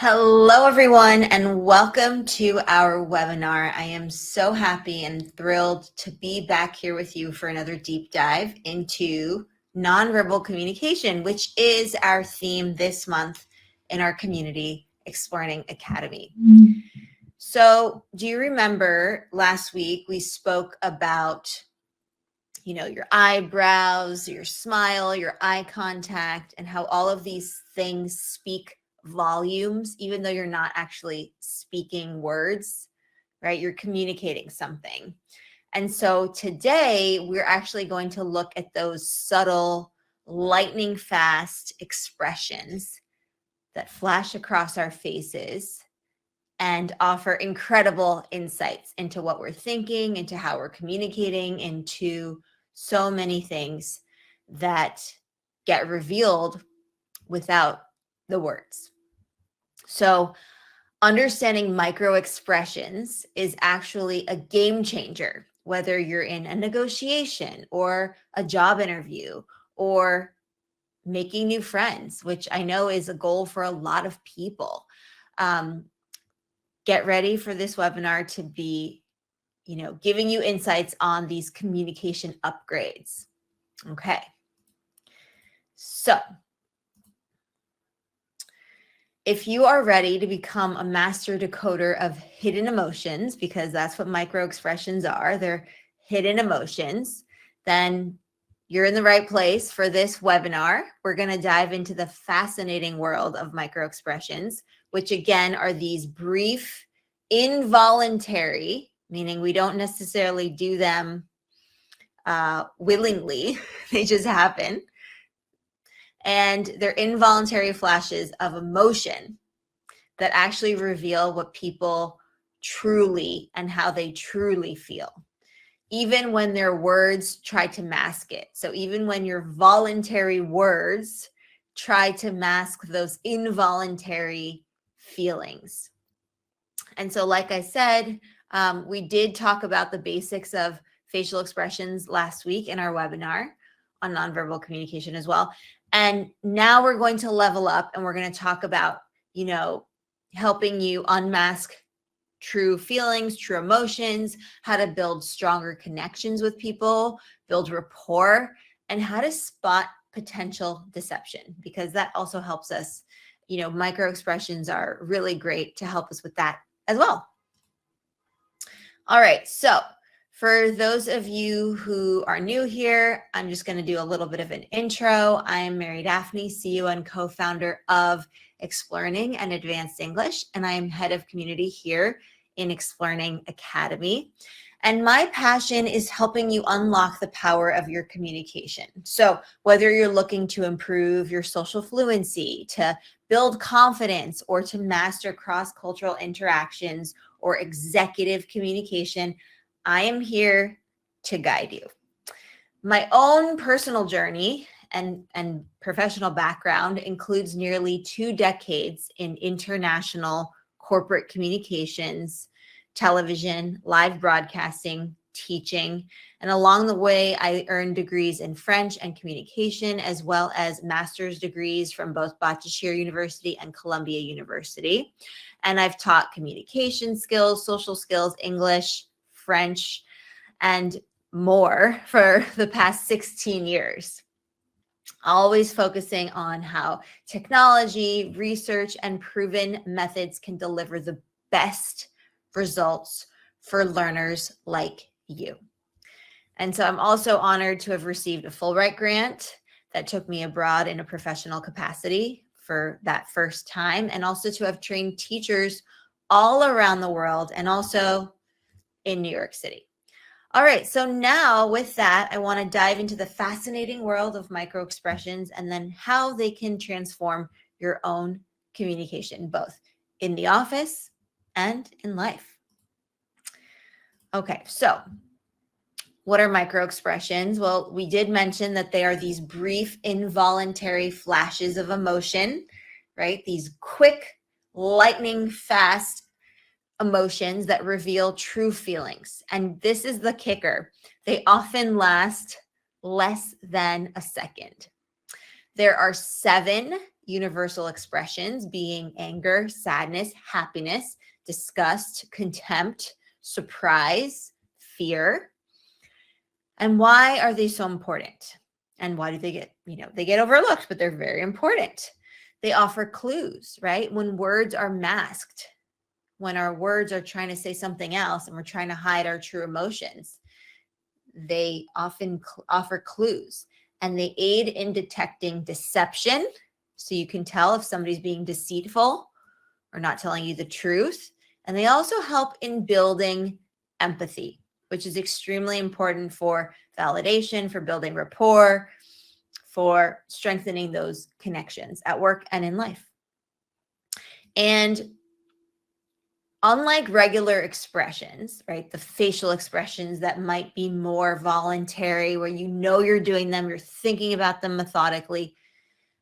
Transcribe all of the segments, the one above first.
Hello, everyone, and welcome to our webinar. I am so happy and thrilled to be back here with you for another deep dive into nonverbal communication, which is our theme this month in our community, Explearning Academy. So, do you remember last week we spoke about your eyebrows, your smile, your eye contact, and how all of these things speak volumes, even though you're not actually speaking words, right? You're communicating something. And so today we're actually going to look at those subtle, lightning fast expressions that flash across our faces and offer incredible insights into what we're thinking, into how we're communicating, into so many things that get revealed without the words. So understanding micro expressions is actually a game changer, whether you're in a negotiation or a job interview or making new friends, which I know is a goal for a lot of people. Get ready for this webinar to be, giving you insights on these communication upgrades. Okay. So if you are ready to become a master decoder of hidden emotions, because that's what micro expressions are, they're hidden emotions, then you're in the right place for this webinar. We're going to dive into the fascinating world of micro expressions, which again are these brief, involuntary, meaning we don't necessarily do them willingly, they just happen. And they're involuntary flashes of emotion that actually reveal what people truly and how they truly feel, even when their words try to mask it. So even when your voluntary words try to mask those involuntary feelings. And so, like I said, we did talk about the basics of facial expressions last week in our webinar on nonverbal communication as well. And now we're going to level up and we're going to talk about, helping you unmask true feelings, true emotions, how to build stronger connections with people, build rapport, and how to spot potential deception, because that also helps us. Micro expressions are really great to help us with that as well. All right, so for those of you who are new here, I'm just going to do a little bit of an intro. I am Mary Daphne, CEO and co-founder of explearning and Advanced English, and I am head of community here in explearning Academy. And my passion is helping you unlock the power of your communication. So whether you're looking to improve your social fluency, to build confidence, or to master cross-cultural interactions or executive communication, I am here to guide you. My own personal journey and professional background includes nearly 2 decades in international corporate communications, television, live broadcasting, teaching, and along the way, I earned degrees in French and communication, as well as master's degrees from both Bachiller University and Columbia University. And I've taught communication skills, social skills, English, French, and more for the past 16 years. Always focusing on how technology, research, and proven methods can deliver the best results for learners like you. And so I'm also honored to have received a Fulbright grant that took me abroad in a professional capacity for that first time, and also to have trained teachers all around the world and also in New York City. All right, so now with that, I want to dive into the fascinating world of micro expressions and then how they can transform your own communication, both in the office and in life. Okay, so what are micro expressions? Well, we did mention that they are these brief, involuntary flashes of emotion, right? These quick, lightning fast emotions that reveal true feelings. And this is the kicker. They often last less than a second. There are 7 universal expressions being anger, sadness, happiness, disgust, contempt, surprise, fear. And why are they so important? And why do they get, they get overlooked, but they're very important. They offer clues, right? When words are masked, when our words are trying to say something else and we're trying to hide our true emotions, they often offer clues, and they aid in detecting deception. So you can tell if somebody's being deceitful or not telling you the truth. And they also help in building empathy, which is extremely important for validation, for building rapport, for strengthening those connections at work and in life. And unlike regular expressions, right, the facial expressions that might be more voluntary, where you're doing them, you're thinking about them methodically,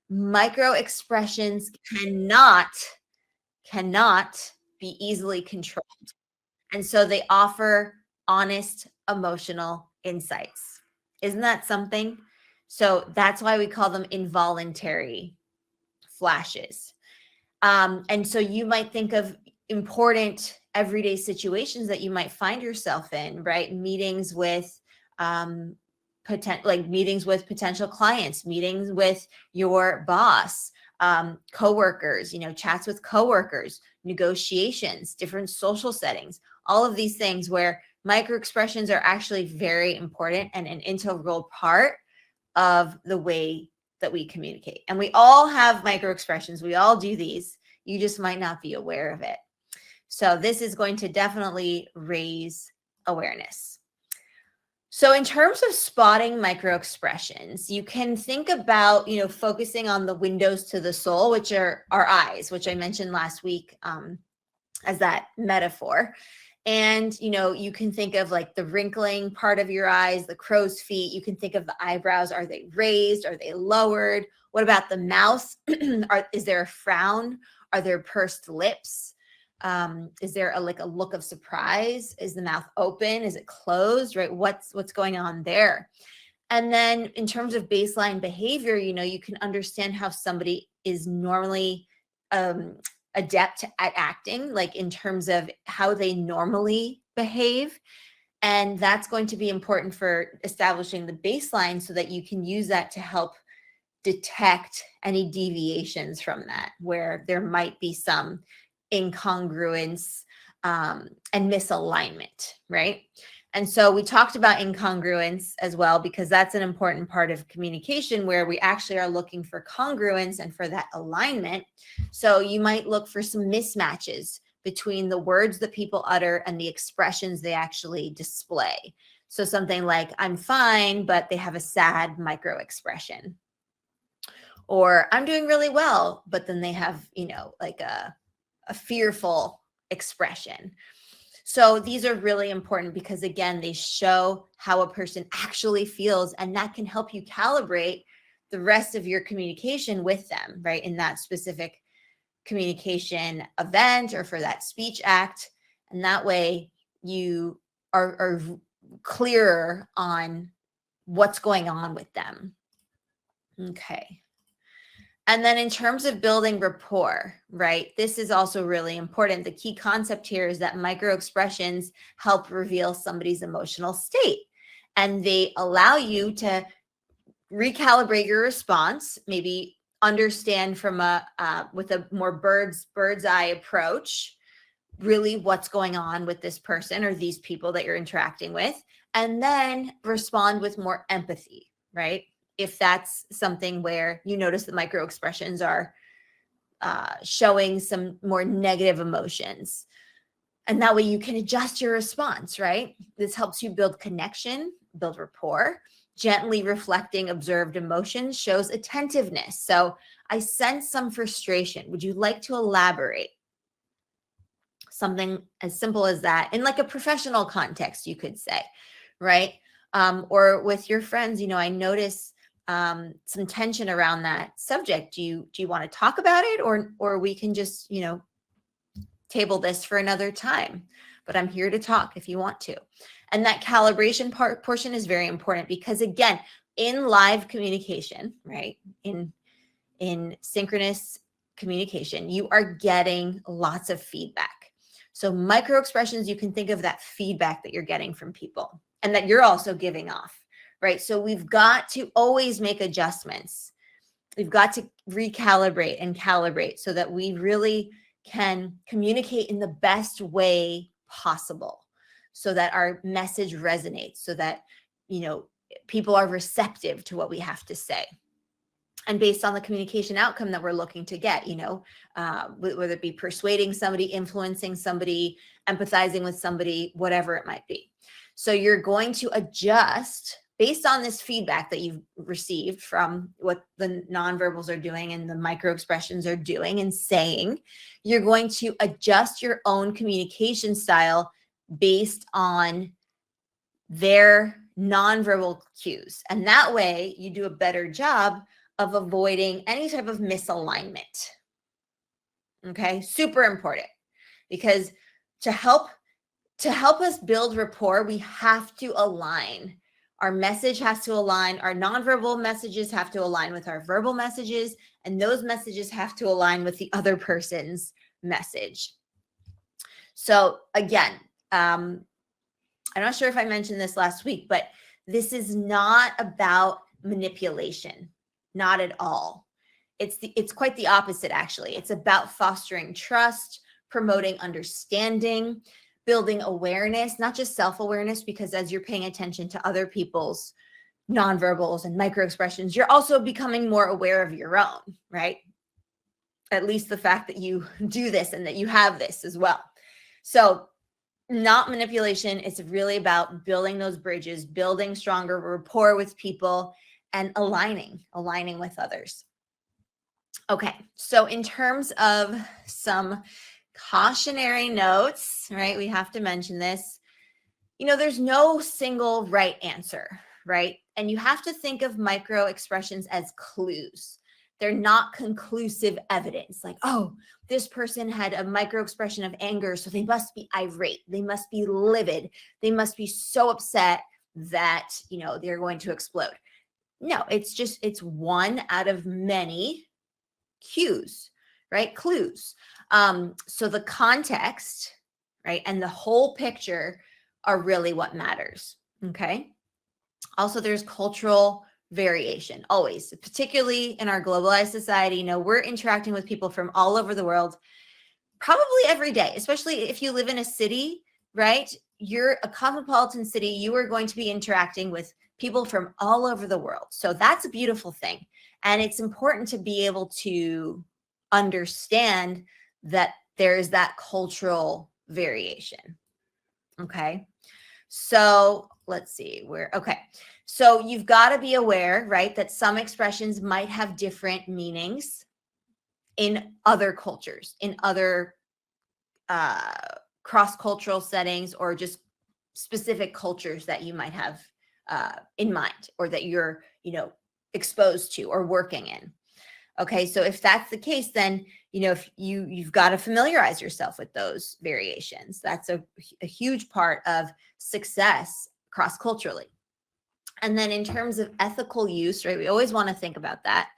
micro expressions cannot be easily controlled. And so they offer honest emotional insights. Isn't that something? So that's why we call them involuntary flashes. And so you might think of important everyday situations that you might find yourself in, right? Meetings with meetings with potential clients, meetings with your boss, coworkers, chats with coworkers, negotiations, different social settings, all of these things where micro expressions are actually very important and an integral part of the way that we communicate. And we all have micro expressions. We all do these. You just might not be aware of it. So this is going to definitely raise awareness. So in terms of spotting micro expressions, you can think about, focusing on the windows to the soul, which are our eyes, which I mentioned last week as that metaphor. And, you can think of like the wrinkling part of your eyes, the crow's feet. You can think of the eyebrows. Are they raised? Are they lowered? What about the mouth? Is there a frown? Are there pursed lips? Is there a look of surprise? Is the mouth open? Is it closed? Right? What's going on there? And then in terms of baseline behavior, you can understand how somebody is normally adept at acting, like in terms of how they normally behave. And that's going to be important for establishing the baseline so that you can use that to help detect any deviations from that, where there might be some incongruence and misalignment, right? And so we talked about incongruence as well, because that's an important part of communication where we actually are looking for congruence and for that alignment. So you might look for some mismatches between the words that people utter and the expressions they actually display. So something like, I'm fine, but they have a sad micro expression. Or I'm doing really well, but then they have, like a fearful expression. So these are really important because, again, they show how a person actually feels, and that can help you calibrate the rest of your communication with them, right? In that specific communication event or for that speech act. And that way you are clearer on what's going on with them. Okay. And then in terms of building rapport, right, this is also really important. The key concept here is that micro expressions help reveal somebody's emotional state, and they allow you to recalibrate your response, maybe understand from with a more bird's eye approach, really what's going on with this person or these people that you're interacting with, and then respond with more empathy, right? If that's something where you notice the micro expressions are showing some more negative emotions. And that way you can adjust your response, right? This helps you build connection, build rapport. Gently reflecting observed emotions shows attentiveness. So I sense some frustration. Would you like to elaborate? Something as simple as that in like a professional context, you could say, right? Or with your friends, I notice some tension around that subject. Do you want to talk about it, or we can just, table this for another time, but I'm here to talk if you want to. And that calibration portion is very important because, again, in live communication, right? In in synchronous communication, you are getting lots of feedback. So micro expressions, you can think of that feedback that you're getting from people and that you're also giving off, right? So we've got to always make adjustments. We've got to recalibrate and calibrate so that we really can communicate in the best way possible, so that our message resonates, so that, people are receptive to what we have to say. And based on the communication outcome that we're looking to get, whether it be persuading somebody, influencing somebody, empathizing with somebody, whatever it might be. So you're going to adjust based on this feedback that you've received from what the nonverbals are doing and the micro expressions are doing and saying. You're going to adjust your own communication style based on their nonverbal cues. And that way you do a better job of avoiding any type of misalignment. Okay, super important, because to help us build rapport, we have to align. Our message has to align. Our nonverbal messages have to align with our verbal messages, and those messages have to align with the other person's message. So again, I'm not sure if I mentioned this last week, but this is not about manipulation. Not at all. It's quite the opposite, actually. It's about fostering trust, promoting understanding, building awareness, not just self-awareness, because as you're paying attention to other people's nonverbals and microexpressions, you're also becoming more aware of your own, right? At least the fact that you do this and that you have this as well. So not manipulation. It's really about building those bridges, building stronger rapport with people, and aligning with others. Okay, so in terms of some cautionary notes, right? We have to mention this. There's no single right answer, right? And you have to think of micro expressions as clues. They're not conclusive evidence. Like, oh, this person had a micro expression of anger, so they must be irate. They must be livid. They must be so upset that, they're going to explode. No, it's one out of many cues, right? Clues. So the context, right, and the whole picture are really what matters. Okay. Also, there's cultural variation always, particularly in our globalized society. We're interacting with people from all over the world, probably every day, especially if you live in a city, right? You're a cosmopolitan city. You are going to be interacting with people from all over the world. So that's a beautiful thing. And it's important to be able to understand that there is that cultural variation. Okay. So let's see okay. So you've got to be aware, right, that some expressions might have different meanings in other cultures, in other cross-cultural settings, or just specific cultures that you might have in mind, or that you're, exposed to or working in. Okay, so if that's the case, then, if you've got to familiarize yourself with those variations. That's a huge part of success cross-culturally. And then in terms of ethical use, right, we always want to think about that.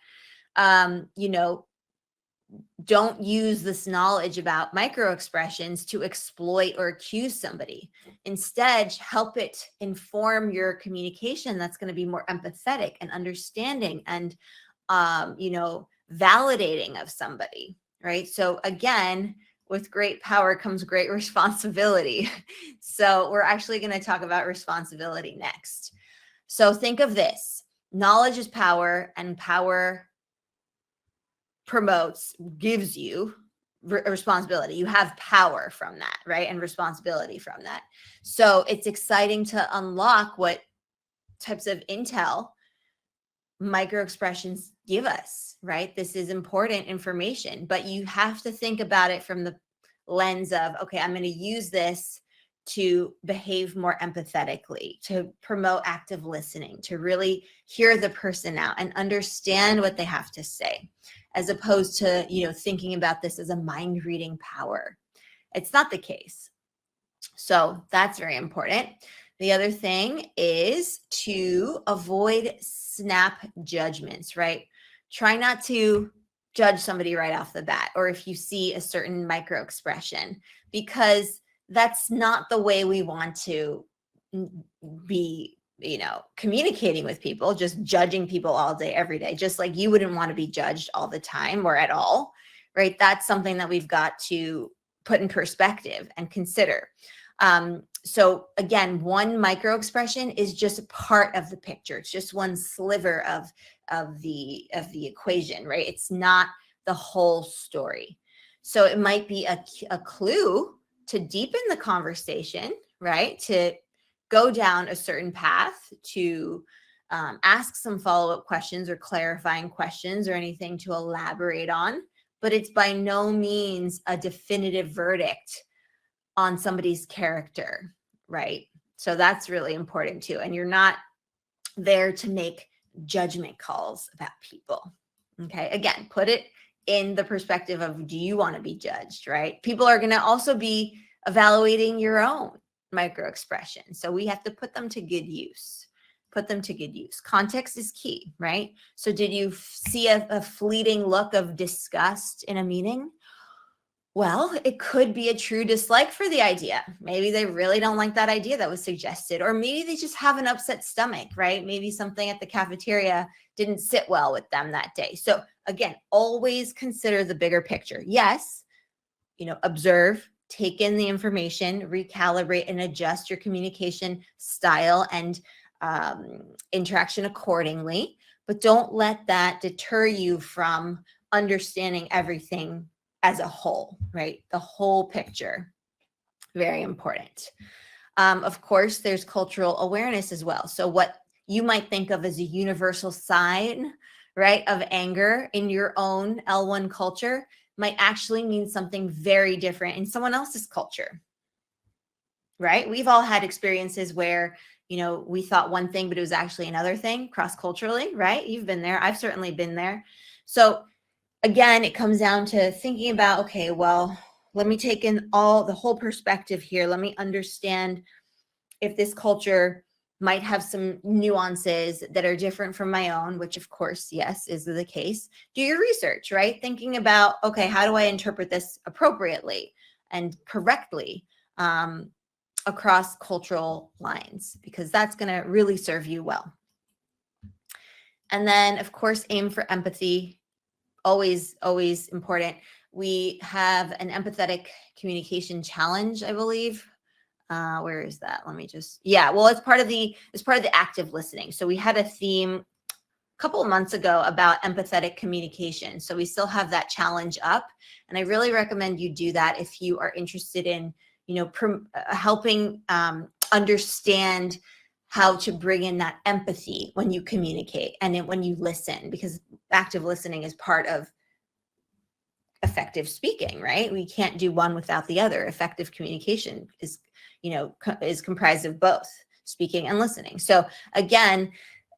Don't use this knowledge about microexpressions to exploit or accuse somebody. Instead, help it inform your communication that's going to be more empathetic and understanding and, validating of somebody, right? So again, with great power comes great responsibility. So we're actually going to talk about responsibility next. So think of this: knowledge is power, and power gives you responsibility. You have power from that, right? And responsibility from that. So it's exciting to unlock what types of intel micro expressions give us, right? This is important information, but you have to think about it from the lens of, okay, I'm going to use this to behave more empathetically, to promote active listening, to really hear the person out and understand what they have to say, as opposed to, thinking about this as a mind reading power. It's not the case. So that's very important. The other thing is to avoid snap judgments, right? try not to judge somebody right off the bat, or if you see a certain micro expression, because that's not the way we want to be, communicating with people, just judging people all day, every day, just like you wouldn't want to be judged all the time or at all, right? That's something that we've got to put in perspective and consider. So again, one micro expression is just a part of the picture. It's just one sliver of the equation, right? It's not the whole story. So it might be a clue to deepen the conversation, right? To go down a certain path, to ask some follow-up questions or clarifying questions or anything to elaborate on, but it's by no means a definitive verdict on somebody's character, right? So that's really important too. And you're not there to make judgment calls about people. Okay. Again, put it in the perspective of, do you want to be judged, right? People are going to also be evaluating your own micro expressions. So we have to put them to good use. Put them to good use. Context is key, right? So did you see a fleeting look of disgust in a meeting? Well, it could be a true dislike for the idea. Maybe they really don't like that idea that was suggested, or maybe they just have an upset stomach, right? Maybe something at the cafeteria didn't sit well with them that day. So again, always consider the bigger picture. Yes, observe, take in the information, recalibrate and adjust your communication style and interaction accordingly, but don't let that deter you from understanding everything as a whole, right? The whole picture, very important. Of course, there's cultural awareness as well. So what you might think of as a universal sign, right, of anger in your own L1 culture might actually mean something very different in someone else's culture, right? We've all had experiences where, we thought one thing, but it was actually another thing cross-culturally, right? You've been there. I've certainly been there. So again, it comes down to thinking about, okay, well, let me take in the whole perspective here. Let me understand if this culture might have some nuances that are different from my own, which of course, yes, is the case. Do your research, right? Thinking about, okay, how do I interpret this appropriately and correctly across cultural lines? Because that's going to really serve you well. And then, of course, aim for empathy. Always, always important. We have an empathetic communication challenge, I believe. Where is that? Let me well, it's part of the active listening. So we had a theme a couple of months ago about empathetic communication. So we still have that challenge up. And I really recommend you do that if you are interested in, helping understand how to bring in that empathy when you communicate and when you listen, because active listening is part of effective speaking, right? We can't do one without the other. Effective communication is comprised of both speaking and listening. So again,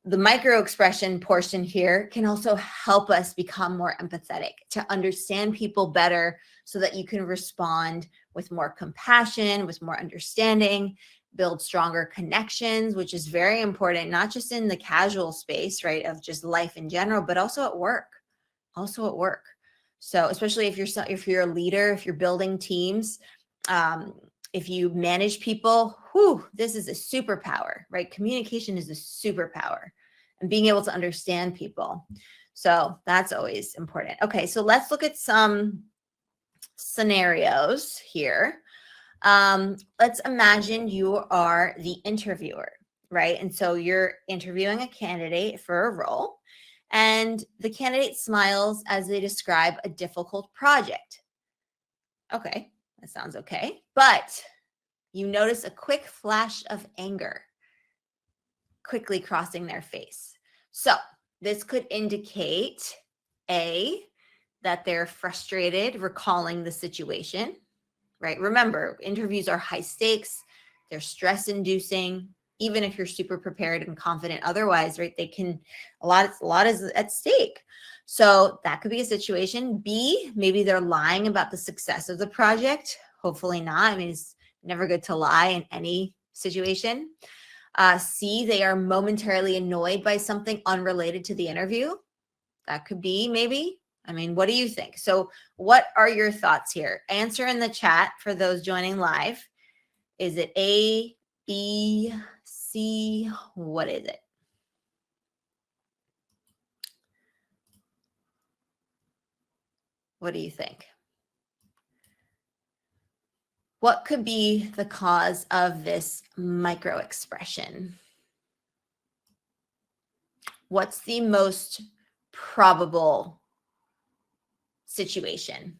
the micro expression portion here can also help us become more empathetic, to understand people better so that you can respond with more compassion, with more understanding, build stronger connections, which is very important, not just in the casual space, right, of just life in general, but also at work. So especially if you're a leader, if you're building teams, if you manage people, this is a superpower, right? Communication is a superpower, and being able to understand people. So that's always important. Okay, so let's look at some scenarios here. Let's imagine you are the interviewer, right? And so you're interviewing a candidate for a role, and the candidate smiles as they describe a difficult project. Okay, that sounds okay. But you notice a quick flash of anger quickly crossing their face. So this could indicate that they're frustrated recalling the situation, right? Remember, interviews are high stakes. They're stress inducing. Even if you're super prepared and confident otherwise, right? A lot is at stake. So that could be a situation. B, maybe they're lying about the success of the project. Hopefully not. I mean, it's never good to lie in any situation. C, they are momentarily annoyed by something unrelated to the interview. That could be maybe. I mean, what do you think? So what are your thoughts here? Answer in the chat for those joining live. Is it A, B, C? What is it? What do you think? What could be the cause of this microexpression? What's the most probable situation?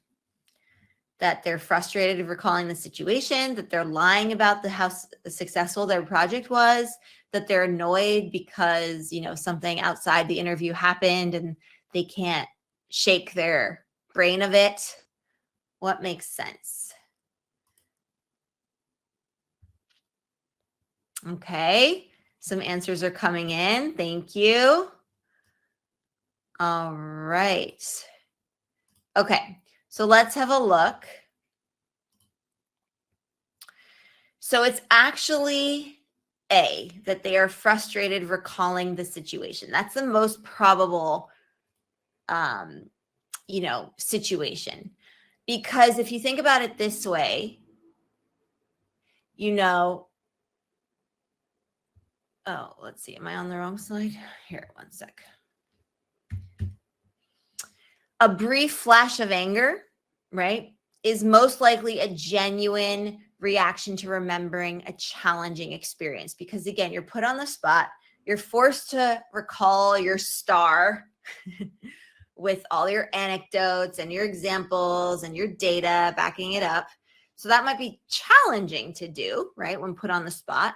That they're frustrated of recalling the situation, that they're lying about how successful their project was, that they're annoyed because, something outside the interview happened and they can't shake their brain of it. What makes sense? Okay, some answers are coming in. Thank you. All right. Okay, so let's have a look. So it's actually A, that they are frustrated recalling the situation. That's the most probable, situation. Because if you think about it this way, let's see. Am I on the wrong slide? Here, one sec. A brief flash of anger, right, is most likely a genuine reaction to remembering a challenging experience. Because again, you're put on the spot. You're forced to recall your star with all your anecdotes and your examples and your data backing it up. So that might be challenging to do, right, when put on the spot.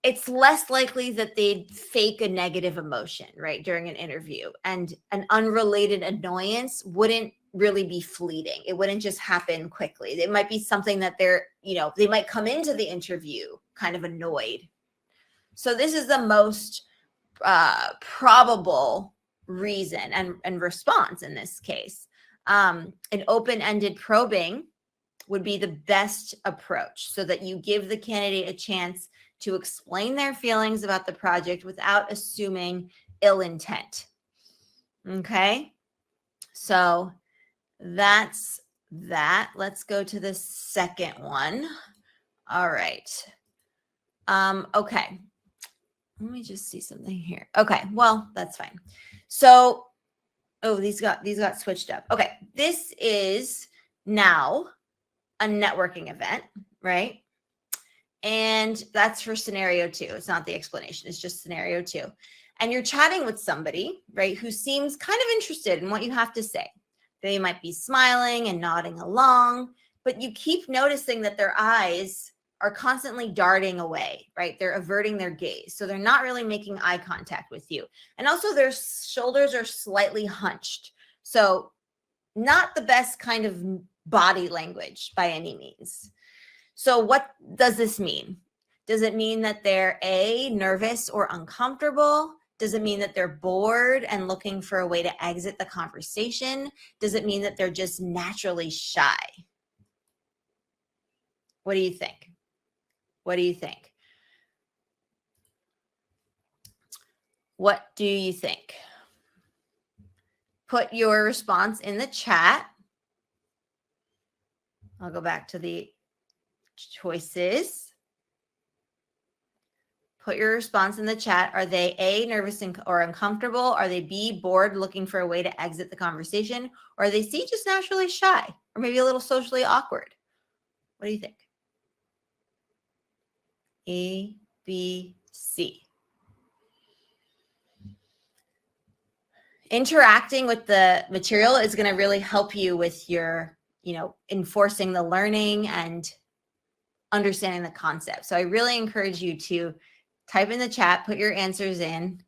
It's less likely that they'd fake a negative emotion, right, during an interview. And an unrelated annoyance wouldn't really be fleeting. It wouldn't just happen quickly. It might be something that they might come into the interview kind of annoyed. So this is the most probable reason and response in this case. An open-ended probing would be the best approach so that you give the candidate a chance to explain their feelings about the project without assuming ill intent. Okay, so that's that. Let's go to the second one. All right. Okay. Let me just see something here. Okay, well, that's fine. So, these got switched up. Okay, this is now a networking event, right? And that's for scenario 2. It's not the explanation. It's just scenario 2. And you're chatting with somebody, right, who seems kind of interested in what you have to say. They might be smiling and nodding along, but you keep noticing that their eyes are constantly darting away, right? They're averting their gaze. So they're not really making eye contact with you. And also their shoulders are slightly hunched. So not the best kind of body language by any means. So what does this mean? Does it mean that they're A, nervous or uncomfortable? Does it mean that they're bored and looking for a way to exit the conversation? Does it mean that they're just naturally shy? What do you think? What do you think? What do you think? Put your response in the chat. I'll go back to the choices. Put your response in the chat. Are they A, nervous or uncomfortable? Are they B, bored, looking for a way to exit the conversation? Or are they C, just naturally shy or maybe a little socially awkward? What do you think? A, B, C. Interacting with the material is going to really help you with your, enforcing the learning and understanding the concept. So I really encourage you to type in the chat, put your answers in.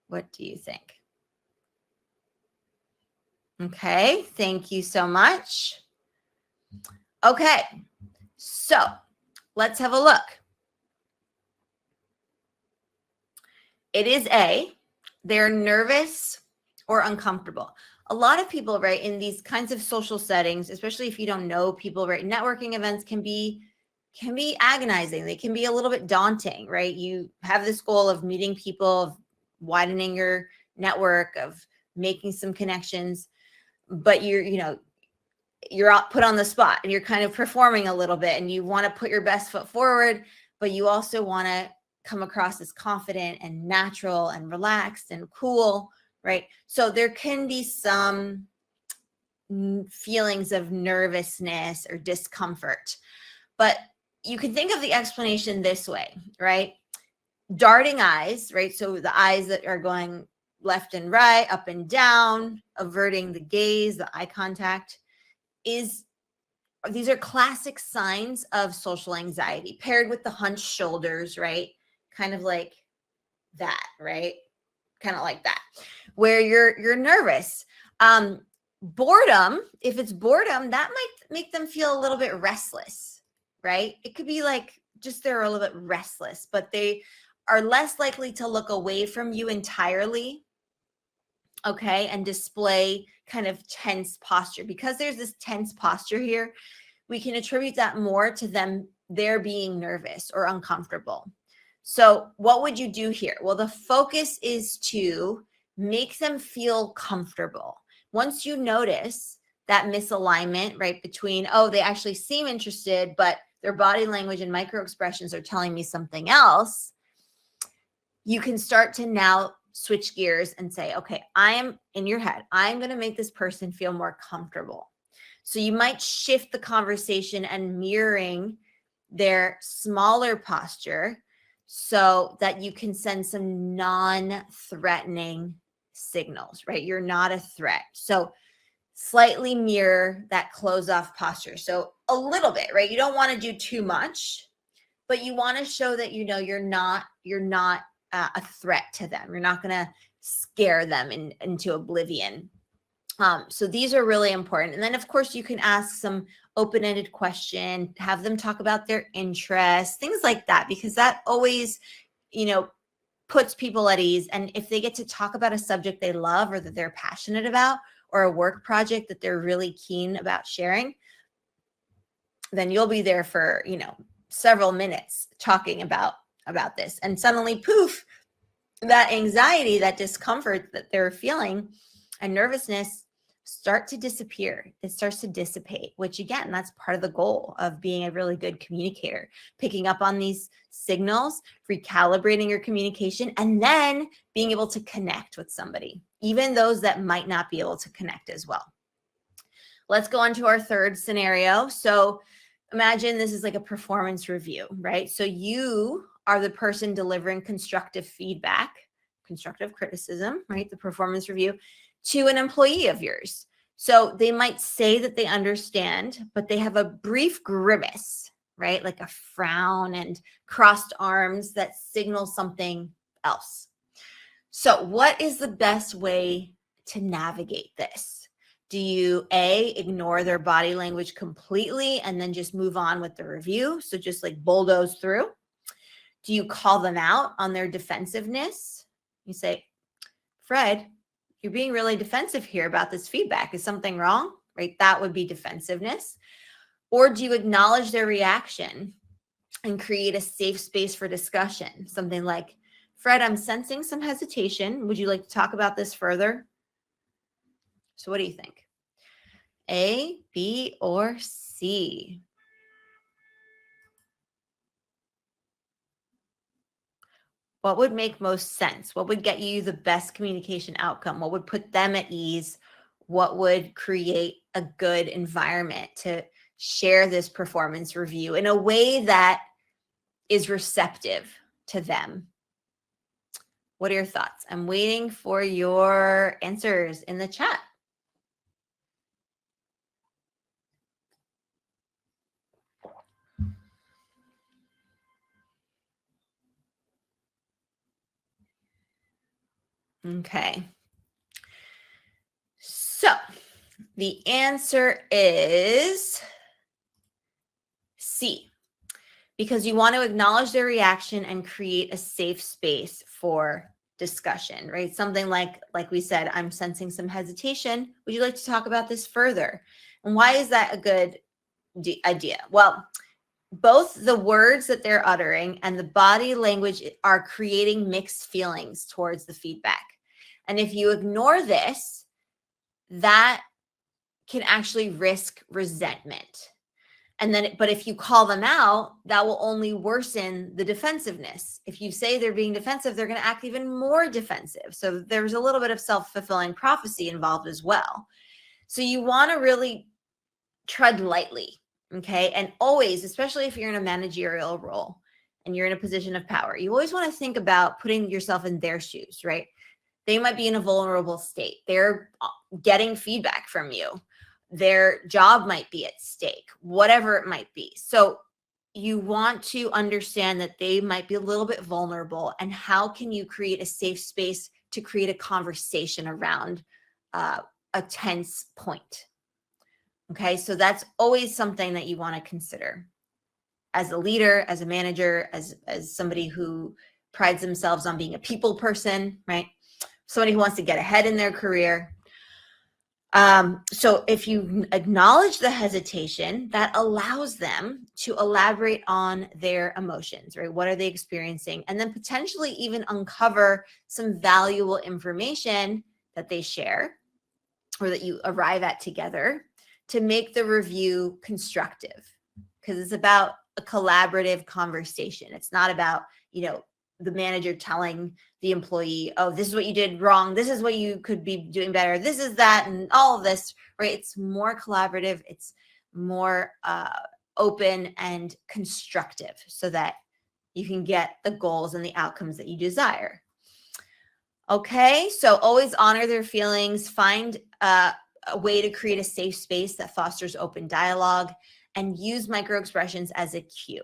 What do you think? Okay, thank you so much. Okay, so let's have a look. It is A, they're nervous or uncomfortable. A lot of people, right, in these kinds of social settings, especially if you don't know people, right, networking events can be agonizing. They can be a little bit daunting, right? You have this goal of meeting people, of widening your network, of making some connections, but you're put on the spot and you're kind of performing a little bit and you want to put your best foot forward, but you also want to come across as confident and natural and relaxed and cool, right? So there can be some feelings of nervousness or discomfort, but you can think of the explanation this way, right? Darting eyes, right? So the eyes that are going left and right, up and down, averting the gaze, the eye contact, these are classic signs of social anxiety, paired with the hunched shoulders, right? Kind of like that, right? Kind of like that, where you're nervous. Boredom, if it's boredom, that might make them feel a little bit restless, right? It could be like just they're a little bit restless, but they are less likely to look away from you entirely, okay, and display kind of tense posture. Because there's this tense posture here, we can attribute that more to them, they're being nervous or uncomfortable. So what would you do here? Well, the focus is to make them feel comfortable. Once you notice that misalignment, right, between, oh, they actually seem interested, but their body language and microexpressions are telling me something else, you can start to now switch gears and say, okay, I'm in your head, I'm going to make this person feel more comfortable. So you might shift the conversation and mirroring their smaller posture so that you can send some non-threatening signals, right? You're not a threat. So slightly mirror that close-off posture. So a little bit, right? You don't want to do too much, but you want to show that you're not a threat to them. You're not going to scare them into oblivion. So these are really important. And then, of course, you can ask some open-ended question, have them talk about their interests, things like that, because that always, puts people at ease. And if they get to talk about a subject they love or that they're passionate about, or a work project that they're really keen about sharing, then you'll be there for, several minutes talking about this. And suddenly, poof, that anxiety, that discomfort that they're feeling and nervousness start to disappear. It starts to dissipate, which again, that's part of the goal of being a really good communicator, picking up on these signals, recalibrating your communication, and then being able to connect with somebody, even those that might not be able to connect as well. Let's go on to our third scenario. So imagine this is like a performance review, right? So you are the person delivering constructive feedback, constructive criticism, right? The performance review to an employee of yours. So they might say that they understand, but they have a brief grimace, right? Like a frown and crossed arms that signal something else. So what is the best way to navigate this? Do you ignore their body language completely and then just move on with the review? So just like bulldoze through. Do you call them out on their defensiveness? You say, Fred, you're being really defensive here about this feedback. Is something wrong? Right? That would be defensiveness. Or do you acknowledge their reaction and create a safe space for discussion? Something like, Fred, I'm sensing some hesitation. Would you like to talk about this further? So what do you think? A, B, or C? What would make most sense? What would get you the best communication outcome? What would put them at ease? What would create a good environment to share this performance review in a way that is receptive to them? What are your thoughts? I'm waiting for your answers in the chat. Okay. So the answer is C, because you want to acknowledge their reaction and create a safe space for discussion, right? Something like we said, I'm sensing some hesitation. Would you like to talk about this further? And why is that a good idea? Well, both the words that they're uttering and the body language are creating mixed feelings towards the feedback. And if you ignore this, that can actually risk resentment. And then, but if you call them out, that will only worsen the defensiveness. If you say they're being defensive, they're going to act even more defensive. So there's a little bit of self-fulfilling prophecy involved as well. So you want to really tread lightly, okay? And always, especially if you're in a managerial role and you're in a position of power, you always want to think about putting yourself in their shoes, right? They might be in a vulnerable state. They're getting feedback from you. Their job might be at stake, whatever it might be. So you want to understand that they might be a little bit vulnerable, and how can you create a safe space to create a conversation around a tense point. Okay, so that's always something that you want to consider as a leader, as a manager, as somebody who prides themselves on being a people person, right? Somebody who wants to get ahead in their career. So if you acknowledge the hesitation, that allows them to elaborate on their emotions, right? What are they experiencing? And then potentially even uncover some valuable information that they share or that you arrive at together to make the review constructive, because it's about a collaborative conversation. It's not about, the manager telling the employee, oh, this is what you did wrong. This is what you could be doing better. This is that, and all of this, right? It's more collaborative. It's more open and constructive so that you can get the goals and the outcomes that you desire. Okay, so always honor their feelings. Find a way to create a safe space that fosters open dialogue, and use microexpressions as a cue.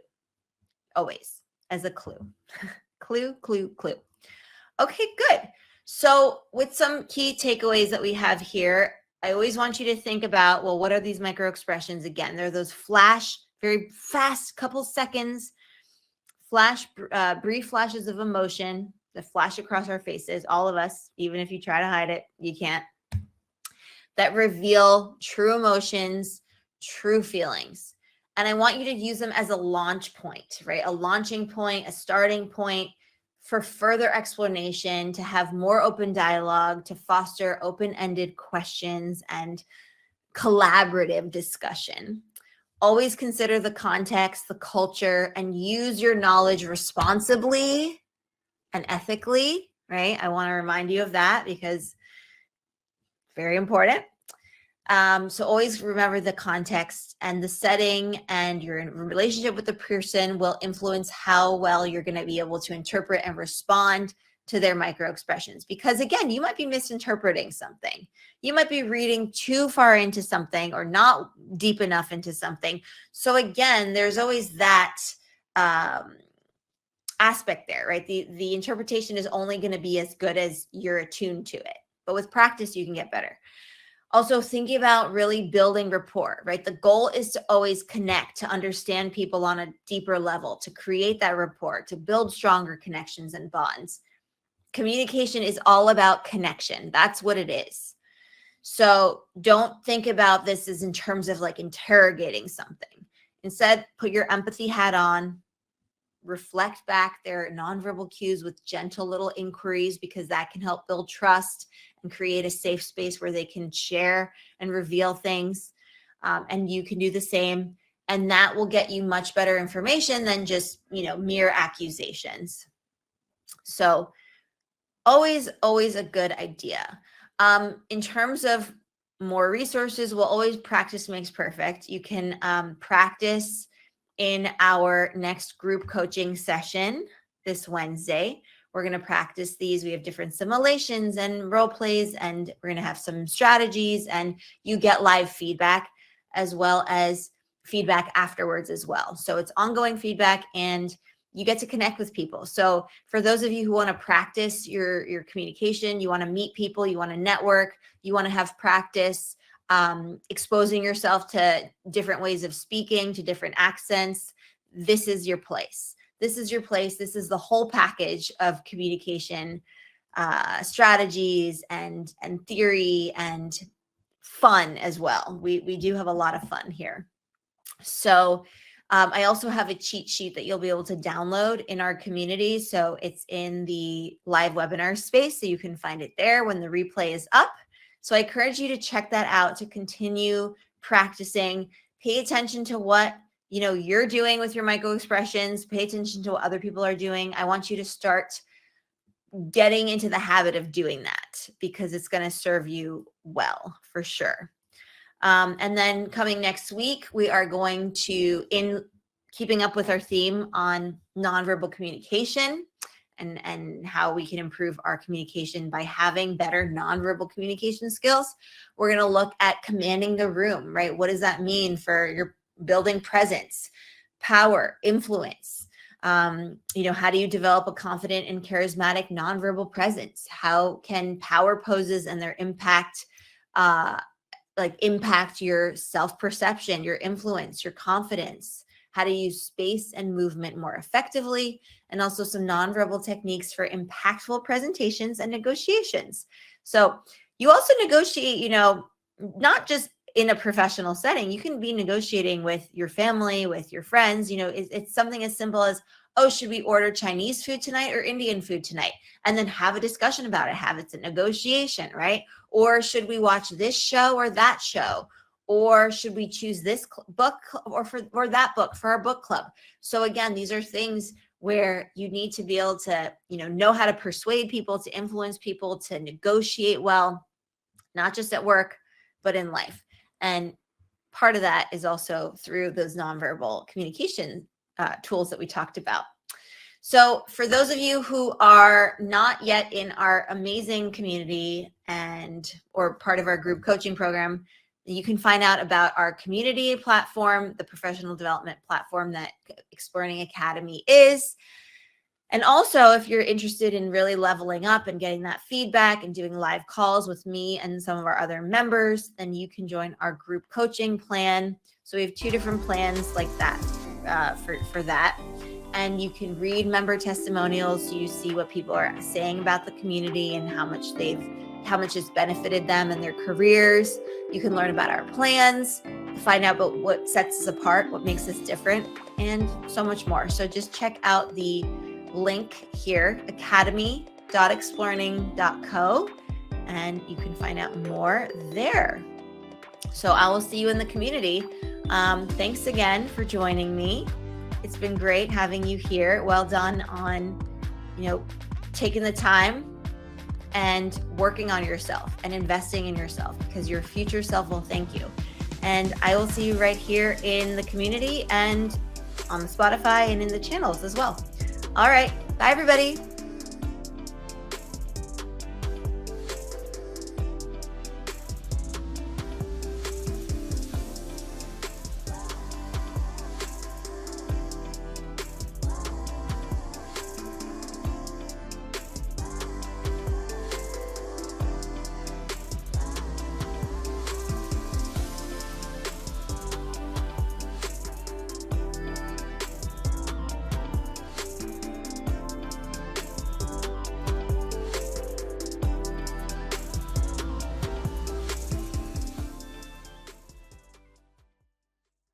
Always as a clue. Clue. Okay, good. So with some key takeaways that we have here, I always want you to think about, well, what are these microexpressions? Again, they're those flash, very fast, couple seconds, brief flashes of emotion that flash across our faces, all of us, even if you try to hide it, you can't, that reveal true emotions, true feelings. And I want you to use them as a launch point, right? A launching point, a starting point for further explanation, to have more open dialogue, to foster open-ended questions and collaborative discussion. Always consider the context, the culture, and use your knowledge responsibly and ethically, right? I want to remind you of that because very important. So always remember the context and the setting, and your relationship with the person will influence how well you're going to be able to interpret and respond to their microexpressions. Because again, you might be misinterpreting something. You might be reading too far into something or not deep enough into something. So again, there's always that aspect there, right? The interpretation is only going to be as good as you're attuned to it. But with practice, you can get better. Also, thinking about really building rapport, right? The goal is to always connect, to understand people on a deeper level, to create that rapport, to build stronger connections and bonds. Communication is all about connection. That's what it is. So don't think about this as in terms of like interrogating something. Instead, put your empathy hat on, reflect back their nonverbal cues with gentle little inquiries, because that can help build trust and create a safe space where they can share and reveal things. And you can do the same. And that will get you much better information than just, mere accusations. So always a good idea. In terms of more resources, we'll always practice makes perfect. You can practice in our next group coaching session this Wednesday. We're going to practice these. We have different simulations and role plays, and we're going to have some strategies, and you get live feedback as well as feedback afterwards as well. So it's ongoing feedback, and you get to connect with people. So for those of you who want to practice your communication, you want to meet people, you want to network, you want to have practice exposing yourself to different ways of speaking, to different accents, this is your place. This is your place. This is the whole package of communication strategies and theory and fun as well. We do have a lot of fun here. So I also have a cheat sheet that you'll be able to download in our community. So it's in the live webinar space, so you can find it there when the replay is up. So I encourage you to check that out to continue practicing. Pay attention to what you're doing with your micro expressions. Pay attention to what other people are doing. I want you to start getting into the habit of doing that because it's going to serve you well for sure. And then coming next week, we are going to, in keeping up with our theme on nonverbal communication and how we can improve our communication by having better nonverbal communication skills, we're going to look at commanding the room, right? What does that mean for your building presence, power, influence? How do you develop a confident and charismatic nonverbal presence? How can power poses and their impact impact your self-perception, your influence, your confidence? How to use space and movement more effectively, and also some nonverbal techniques for impactful presentations and negotiations. So you also negotiate, not just in a professional setting. You can be negotiating with your family, with your friends. It's something as simple as, oh, should we order Chinese food tonight or Indian food tonight? And then have a discussion about it. Have it's a negotiation, right? Or should we watch this show or that show? Or should we choose this book or that book for our book club? So again, these are things where you need to be able to, know how to persuade people, to influence people, to negotiate well, not just at work, but in life. And part of that is also through those nonverbal communication tools that we talked about. So for those of you who are not yet in our amazing community or part of our group coaching program, you can find out about our community platform, the professional development platform that Explearning Academy is. And also, if you're interested in really leveling up and getting that feedback and doing live calls with me and some of our other members, then you can join our group coaching plan. So we have 2 different plans like that for that. And you can read member testimonials so you see what people are saying about the community and how much it's benefited them and their careers. You can learn about our plans, find out about what sets us apart, what makes us different, and so much more. So just check out the link here, academy.explearning.co, and you can find out more there. So I will see you in the community. Thanks again for joining me. It's been great having you here. Well done on, taking the time and working on yourself and investing in yourself, because your future self will thank you. And I will see you right here in the community and on Spotify and in the channels as well. All right. Bye, everybody.